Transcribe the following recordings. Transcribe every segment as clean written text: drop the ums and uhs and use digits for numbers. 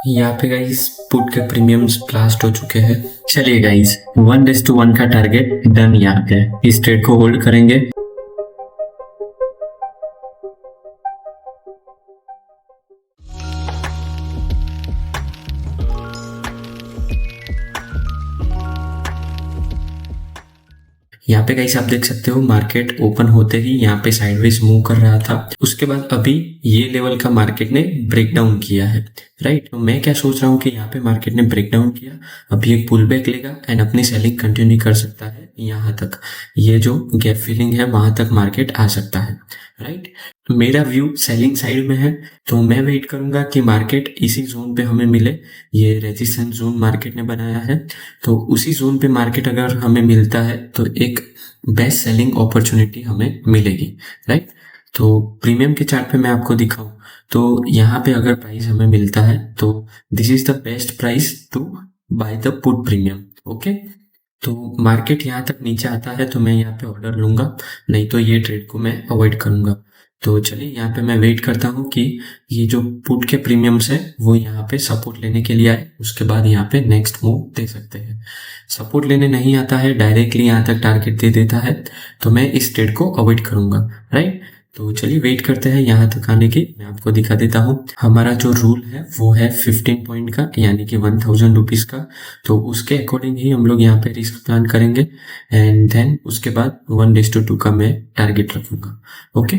यहाँ पे guys put के प्रीमियम्स ब्लास्ट हो चुके हैं। चलिए गाइस 1:1 का टारगेट डन। यहाँ पे इस ट्रेड को होल्ड करेंगे। यहाँ पे गाइस आप देख सकते हो मार्केट ओपन होते ही यहाँ पे साइडवेज मूव कर रहा था। उसके बाद अभी ये लेवल का मार्केट ने ब्रेक डाउन किया है। राइट, तो मैं क्या सोच रहा हूँ कि यहाँ पे मार्केट ने ब्रेक डाउन किया, अभी एक पुल बैक लेगा एंड अपनी सेलिंग कंटिन्यू कर सकता है। यहाँ तक ये जो गैप फिलिंग है वहां तक मार्केट आ सकता है। राइट, तो मेरा व्यू सेलिंग साइड में है, तो मैं वेट करूंगा कि मार्केट इसी जोन पे हमें मिले। ये रेजिस्टेंस जोन मार्केट ने बनाया है, तो उसी जोन पे मार्केट अगर हमें मिलता है तो एक बेस्ट सेलिंग अपॉर्चुनिटी हमें मिलेगी। राइट, तो प्रीमियम के चार्ट पे मैं आपको दिखाऊं तो यहाँ पे अगर प्राइस हमें मिलता है तो this is the best price to buy the put premium. Okay, तो मार्केट यहाँ तक नीचे आता है तो मैं यहाँ पे ऑर्डर लूंगा, नहीं तो ये ट्रेड को मैं अवॉइड करूंगा। तो चलिए यहाँ पे मैं वेट करता हूँ कि ये जो पुट के प्रीमियम्स है वो यहाँ पे सपोर्ट लेने के लिए आए, उसके बाद यहाँ पे नेक्स्ट मूव दे सकते हैं। सपोर्ट लेने नहीं आता है, डायरेक्टली यहाँ तक टारगेट दे देता है, तो मैं इस ट्रेड को अवॉइड करूंगा। राइट, तो चलिए वेट करते हैं यहाँ तक आने की। मैं आपको दिखा देता हूँ हमारा जो रूल है वो है 15 पॉइंट का, यानी कि 1000 रुपीज का। तो उसके अकॉर्डिंग ही हम लोग यहाँ पे रिस्क प्लान करेंगे एंड देन उसके बाद 1:2 का मैं टारगेट रखूंगा। ओके,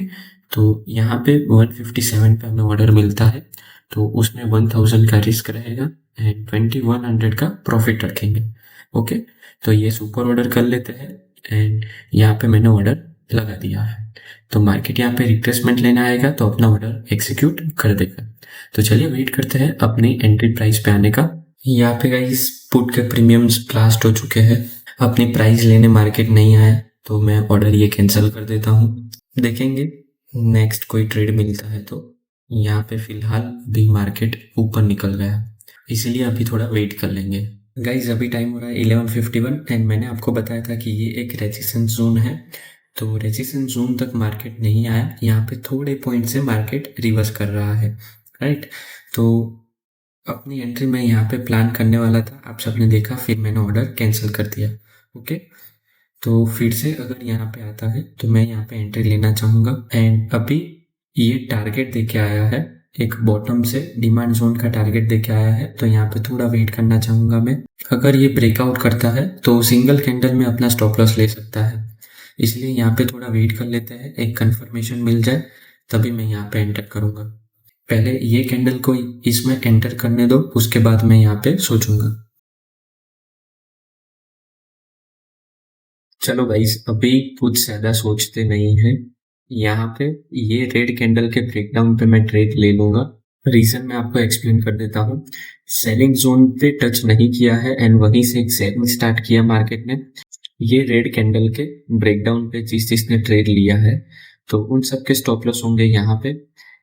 तो यहाँ पे 157 पे हमें ऑर्डर मिलता है, तो उसमें 1000 का रिस्क रहेगा एंड 2100 का प्रॉफिट रखेंगे। ओके, तो ये सुपर ऑर्डर कर लेते हैं एंड यहाँ पे मैंने ऑर्डर लगा दिया है। तो मार्केट यहाँ पे रिट्रेसमेंट लेना आएगा तो अपना ऑर्डर एग्जीक्यूट कर देगा। तो चलिए वेट करते हैं अपनी एंट्री प्राइस पे आने का। यहाँ पे गाइस पुट के प्रीमियम्स ब्लास्ट हो चुके हैं, अपनी प्राइस लेने मार्केट नहीं आया तो मैं ऑर्डर ये कैंसिल कर देता हूँ। देखेंगे नेक्स्ट कोई ट्रेड मिलता है। तो यहाँ पे फिलहाल भी मार्केट ऊपर निकल गया, इसीलिए अभी थोड़ा वेट कर लेंगे। गाइज अभी टाइम हो रहा है 11:51 एंड मैंने आपको बताया था कि ये एक रेजिस्टेंस जोन है, तो रेजिस्टेंस जोन तक मार्केट नहीं आया। यहाँ पे थोड़े पॉइंट से मार्केट रिवर्स कर रहा है। राइट, तो अपनी एंट्री मैं यहाँ पे प्लान करने वाला था, आप सबने देखा, फिर मैंने ऑर्डर कैंसिल कर दिया। ओके, तो फिर से अगर यहाँ पे आता है तो मैं यहाँ पे एंट्री लेना चाहूँगा एंड अभी ये टारगेट देके आया है, एक बॉटम से डिमांड जोन का टारगेट देके आया है, तो यहाँ पे थोड़ा वेट करना चाहूँगा मैं। अगर ये ब्रेकआउट करता है तो सिंगल कैंडल में अपना स्टॉप लॉस ले सकता है, इसलिए यहाँ पे थोड़ा वेट कर लेते हैं, एक कंफर्मेशन मिल जाए तभी मैं यहाँ पे एंटर करूँगा। पहले ये कैंडल को इसमें एंटर करने दो, उसके बाद मैं यहाँ पे सोचूंगा। चलो गाइस अभी कुछ ज्यादा सोचते नहीं है, यहाँ पे ये रेड कैंडल के ब्रेकडाउन पे मैं ट्रेड ले लूंगा। रीजन मैं आपको एक्सप्लेन कर देता हूँ। सेलिंग जोन पे टच नहीं किया है एंड वहीं से एक सेलिंग स्टार्ट किया मार्केट ने। ये रेड कैंडल के ब्रेकडाउन पे जिस जिसने ट्रेड लिया है तो उन सब के स्टॉप लॉस होंगे यहाँ पे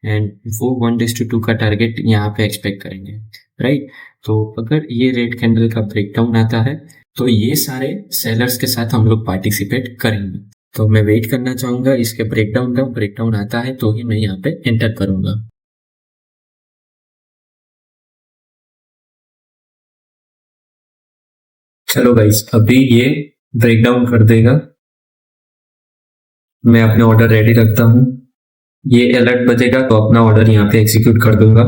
एंड वो 1:2 का टारगेट यहाँ पे एक्सपेक्ट करेंगे। राइट, तो अगर ये रेड कैंडल का ब्रेकडाउन आता है तो ये सारे सेलर्स के साथ हम लोग पार्टिसिपेट करेंगे। तो मैं वेट करना चाहूंगा इसके ब्रेकडाउन का, ब्रेकडाउन आता है तो ही मैं यहाँ पे एंटर करूंगा। चलो गाइस अभी ये ब्रेकडाउन कर देगा, मैं अपने ऑर्डर रेडी रखता हूँ। ये अलर्ट बजेगा तो अपना ऑर्डर यहाँ पे एग्जीक्यूट कर दूंगा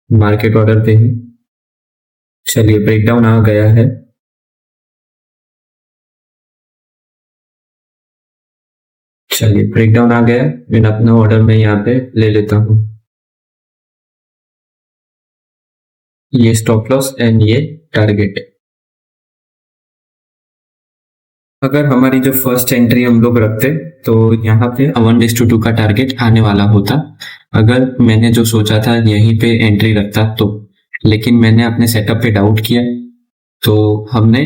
मार्केट ऑर्डर पे ही। चलिए ब्रेकडाउन आ गया है, चलिए ब्रेकडाउन आ गया, मैं अपना ऑर्डर में यहाँ पे ले लेता हूँ। ये स्टॉप लॉस एंड ये टारगेट। अगर हमारी जो फर्स्ट एंट्री हम लोग रखते तो यहाँ पे 1:2 का टारगेट आने वाला होता। अगर मैंने जो सोचा था यहीं पे एंट्री रखता तो, लेकिन मैंने अपने सेटअप पे डाउट किया तो हमने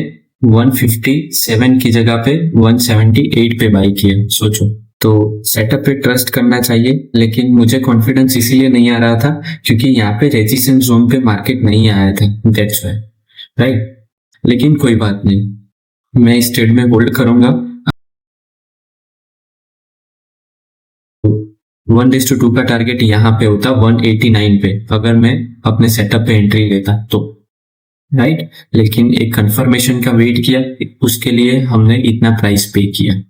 157 की जगह पे 178 पे बाई किया। सोचो, तो सेटअप पे ट्रस्ट करना चाहिए, लेकिन मुझे कॉन्फिडेंस इसीलिए नहीं आ रहा था क्योंकि यहाँ पे रेजिस्टेंस जोन पे मार्केट नहीं आया था, दैट्स व्हाई। राइट, लेकिन कोई बात नहीं, मैं इस ट्रेड में होल्ड करूंगा। 1:2 का टारगेट यहाँ पे होता 189 पे, अगर मैं अपने सेटअप पे एंट्री लेता तो, राइट। लेकिन एक कंफर्मेशन का वेट किया, उसके लिए हमने इतना प्राइस पे किया।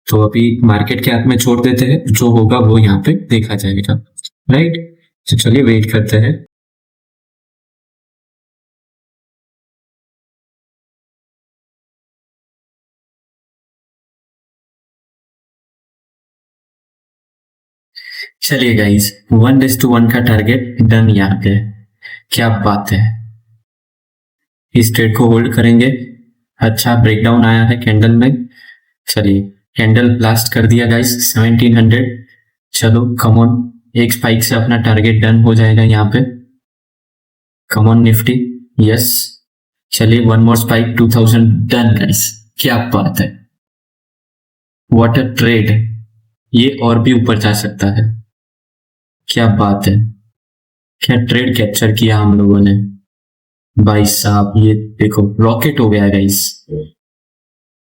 तो अभी मार्केट के हाथ में छोड़ देते हैं, जो होगा वो यहाँ पे देखा जाएगा, राइट। तो चलिए वेट करते हैं। चलिए गाइस, 1:1 का टारगेट डन यहाँ पे। क्या बात है, इस ट्रेड को होल्ड करेंगे। अच्छा ब्रेकडाउन आया है कैंडल में। चलिए कैंडल ब्लास्ट कर दिया गाइस 1700। चलो कम ऑन, एक स्पाइक से अपना टारगेट डन हो जाएगा यहाँ पे। Come on Nifty, yes. चलिए one more spike, 2000 done guys. क्या बात है, व्हाट अ ट्रेड। ये और भी ऊपर जा सकता है। क्या बात है, क्या ट्रेड कैप्चर किया हम लोगों ने भाई साहब। ये देखो रॉकेट हो गया गाइस।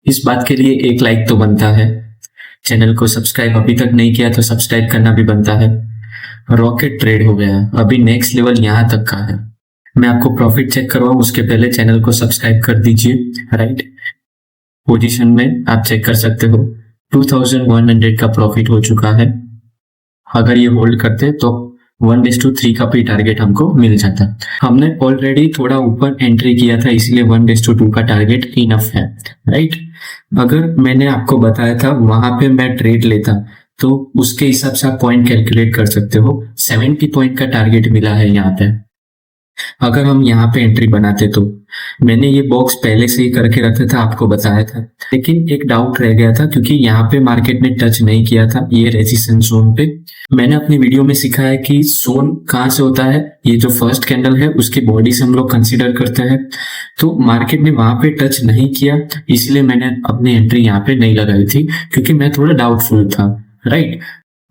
इस बात के लिए एक लाइक तो बनता है। चैनल को सब्सक्राइब अभी तक नहीं किया तो सब्सक्राइब करना भी बनता है। रॉकेट ट्रेड हो गया, अभी नेक्स्ट लेवल यहाँ तक का है। मैं आपको प्रॉफिट चेक करवाऊं उसके पहले चैनल को सब्सक्राइब कर दीजिए, राइट। पोजीशन में आप चेक कर सकते हो 2100 का प्रॉफिट हो चुका है। अगर ये होल्ड करते तो 1:3 का भी टारगेट हमको मिल जाता। हमने ऑलरेडी थोड़ा ऊपर एंट्री किया था, इसलिए 1:2 का टारगेट इनफ है, राइट। अगर मैंने आपको बताया था वहां पे मैं ट्रेड लेता तो उसके हिसाब से आप पॉइंट कैलकुलेट कर सकते हो। 70 पॉइंट का टारगेट मिला है यहाँ पे। अगर हम यहाँ पे एंट्री बनाते तो मैंने ये बॉक्स पहले से ही करके रखा था, आपको बताया था। लेकिन एक डाउट रह गया था क्योंकि यहाँ पे मार्केट ने टच नहीं किया था ये रेजिस्टेंस जोन पे। मैंने अपनी वीडियो में सिखाया है कि जोन कहाँ से होता है, ये जो फर्स्ट कैंडल है उसकी बॉडी से हम लोग कंसीडर करते हैं। तो मार्केट ने वहां पे टच नहीं किया, इसलिए मैंने अपनी एंट्री यहाँ पे नहीं लगाई थी क्योंकि मैं थोड़ा डाउटफुल था, राइट।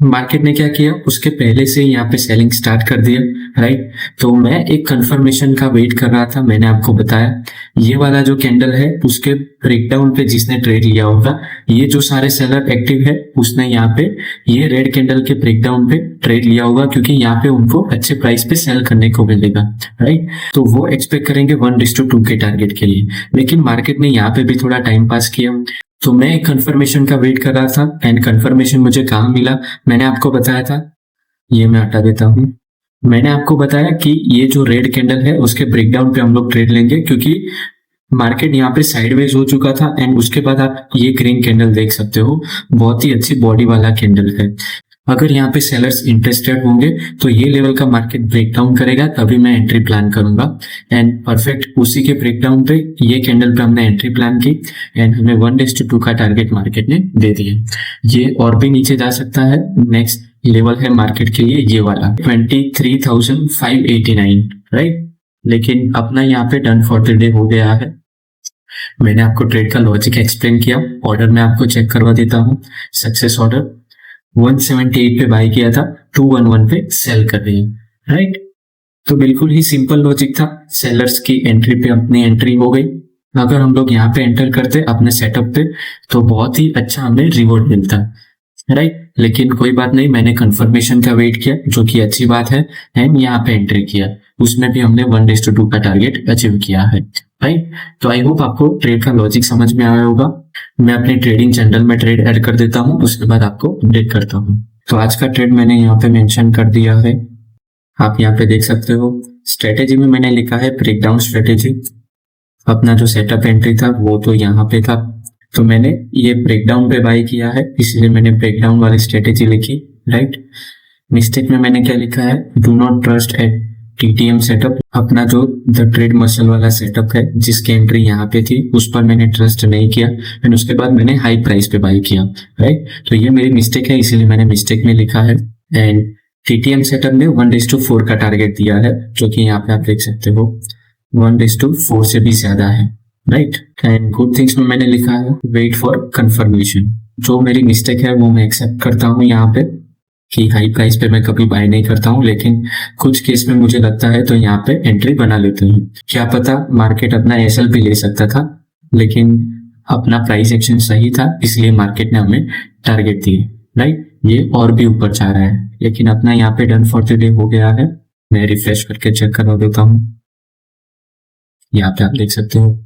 मार्केट ने क्या किया, उसके पहले से यहाँ पे सेलिंग स्टार्ट कर दिया, राइट। तो मैं एक कंफर्मेशन का वेट कर रहा था। मैंने आपको बताया ये वाला जो कैंडल है उसके ब्रेकडाउन पे जिसने ट्रेड लिया होगा, ये जो सारे सेलर एक्टिव है उसने यहाँ पे ये रेड कैंडल के ब्रेकडाउन पे ट्रेड लिया होगा क्योंकि यहाँ पे उनको अच्छे प्राइस पे सेल करने को मिलेगा, राइट। तो वो एक्सपेक्ट करेंगे 1:2 के टारगेट के लिए। लेकिन मार्केट ने यहाँ पे भी थोड़ा टाइम पास किया, तो मैं एक कंफर्मेशन का वेट कर रहा था। एंड कंफर्मेशन मुझे कहाँ मिला, मैंने आपको बताया था, ये मैं हटा देता हूँ। मैंने आपको बताया कि ये जो रेड कैंडल है उसके ब्रेकडाउन पे हम लोग ट्रेड लेंगे क्योंकि मार्केट यहाँ पे साइडवेज हो चुका था। एंड उसके बाद आप ये ग्रीन कैंडल देख सकते हो, बहुत ही अच्छी बॉडी वाला कैंडल है। अगर यहाँ पे सेलर्स इंटरेस्टेड होंगे तो ये लेवल का मार्केट ब्रेकडाउन करेगा, तभी मैं एंट्री प्लान करूंगा। एंड परफेक्ट उसी के ब्रेकडाउन पे ये कैंडल पे हमने एंट्री प्लान की एंड हमें 1:2 का टारगेट मार्केट ने दे दिया। ये और भी नीचे जा सकता है। नेक्स्ट लेवल है मार्केट के लिए ये वाला 23,589, राइट। लेकिन अपना यहाँ पे डन फॉर द डे हो गया है। मैंने आपको ट्रेड का लॉजिक एक्सप्लेन किया। ऑर्डर मैं आपको चेक करवा देता हूँ। सक्सेस ऑर्डर 178 पे बाय किया था, 211 पे सेल कर रही है, राइट। तो बिल्कुल ही सिंपल लॉजिक था। सेलर्स की एंट्री पे अपनी एंट्री हो गई। अगर हम लोग यहाँ पे एंटर करते अपने सेटअप पे तो बहुत ही अच्छा हमें रिवॉर्ड मिलता, राइट। लेकिन कोई बात नहीं, मैंने कंफर्मेशन का वेट किया जो कि अच्छी बात है। एंड यहाँ पे एंट्री किया, उसमें भी हमने 1:2 का टारगेट अचीव किया है, राइट। तो आई होप आपको ट्रेड का लॉजिक समझ में आया होगा। मैं अपने ट्रेडिंग चैनल में ट्रेड ऐड कर देता हूँ, उसके बाद आपको अपडेट करता हूँ। तो आज का ट्रेड मैंने यहाँ पे मेंशन कर दिया है, आप यहाँ पे देख सकते हो। स्ट्रेटेजी में मैंने लिखा है ब्रेकडाउन स्ट्रेटेजी। अपना जो सेटअप एंट्री था वो तो यहाँ पे था, तो मैंने ये ब्रेकडाउन पे बाय किया है, इसलिए मैंने ब्रेकडाउन वाली स्ट्रेटेजी लिखी, राइट। मिस्टेक में मैंने क्या लिखा है, do not trust at TTM setup. अपना जो द ट्रेड मसल वाला सेटअप है जिसकी एंट्री यहाँ पे थी उस पर मैंने ट्रस्ट नहीं किया एंड उसके बाद मैंने हाई प्राइस पे बाय किया, राइट। तो ये मेरी मिस्टेक है, इसीलिए मैंने मिस्टेक में लिखा है। एंड टीटीएम सेटअप में 1:4 का टारगेट दिया है, जो कि यहाँ पे आप देख सकते हो 1:4 से भी ज्यादा है, राइट। एंड गुड थिंग्स में मैंने लिखा है वेट फॉर कंफर्मेशन। जो मेरी मिस्टेक है वो मैं एक्सेप्ट करता हूँ यहाँ पे कि हाई प्राइस पे मैं कभी बाय नहीं करता हूँ, लेकिन कुछ केस में मुझे लगता है तो यहाँ पे एंट्री बना लेते हैं। क्या पता मार्केट अपना एसएल भी ले सकता था, लेकिन अपना प्राइस एक्शन सही था इसलिए मार्केट ने हमें टारगेट दिए, राइट। ये और भी ऊपर जा रहा है, लेकिन अपना यहाँ पे डन फॉर द डे हो गया है। मैं रिफ्रेश करके चेक करवा देता हूँ। यहाँ पे आप देख सकते हो।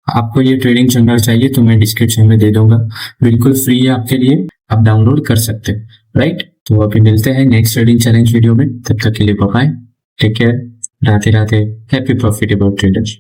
आपको ये ट्रेडिंग जर्नल चाहिए तो मैं डिस्क्रिप्शन में दे दूंगा, बिल्कुल फ्री है आपके लिए, आप डाउनलोड कर सकते हैं। राइट, तो अभी मिलते हैं नेक्स्ट ट्रेडिंग चैलेंज वीडियो में, तब तक के लिए bye bye, take care, Radhe Radhe, happy profitable traders.